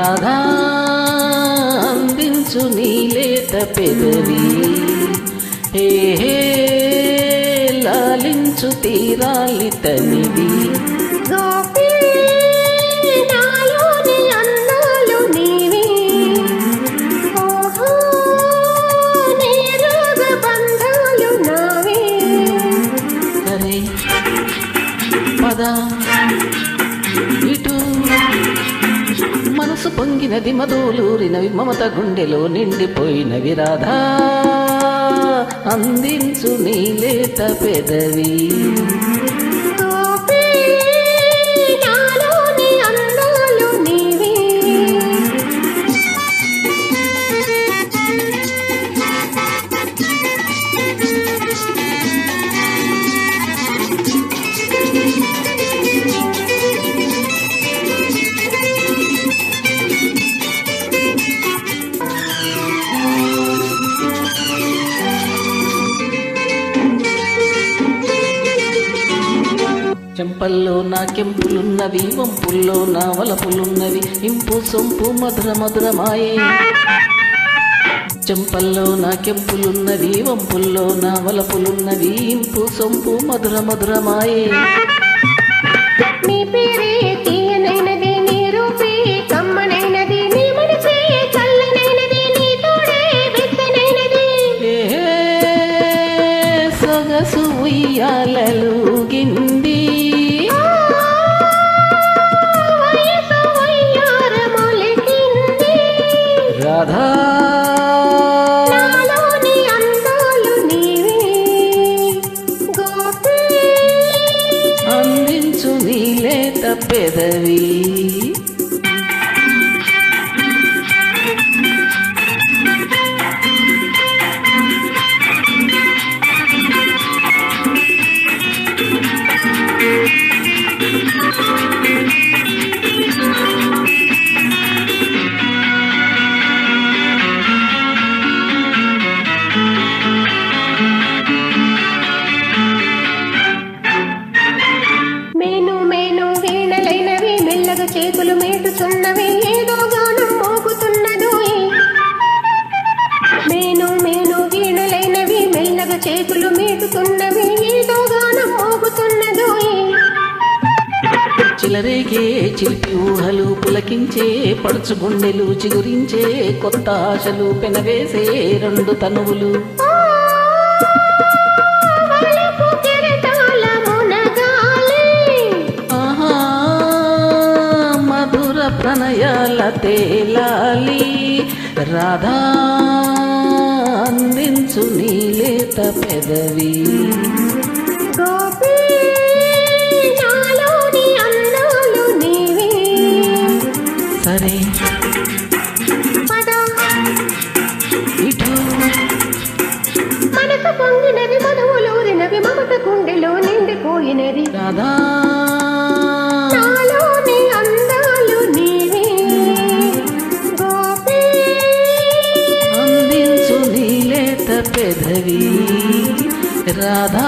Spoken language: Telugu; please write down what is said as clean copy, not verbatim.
రాధా అందించు నీలేత పెదవి, హే హే లాలించు తీరాలి తనివి. పద ఇటు మనసు పొంగినది మధులూరినవి మమత గుండెలో నిండిపోయినవి. రాధా అందించు నీలేత పెదవి. చెంపల్లో నా కెంపులున్నవి, వంపుల్లో నా వలపులున్నవి, ఇంపు సొంపు మధుర మధురమాయే. చెంపల్లో నా కెంపులున్నవి, వంపుల్లో నా వలపులున్నవి, ఇంపు సొంపు మధుర మధురమాయే. సొగసు ఉయ్యాలలుగింది, రాధా అందించు నీలేత పెదవి. చేతులు మేటుచున్నవి, ఏదో గానం మోగుతున్నదో. మేను మేను వీణలైనవి మెల్లగా చేతులు మేటుతున్నవి, ఏదో గానం మోగుతున్నదో. చిలరేగే చిలిపి ఊహలు పులకించే, పడుచు గుండెలు చిగురించే, కొత్త ఆశలు పెనవేసే రెండు తనువులు. ప్రణయాల తేలాలి, రాధా అందించు నీలేత పెదవి. సరే ఇటు మనసు పొంగినది మధువులూరినవి మమత గుండెలో నిండిపోయినది. రాధా పెదవి, రాధా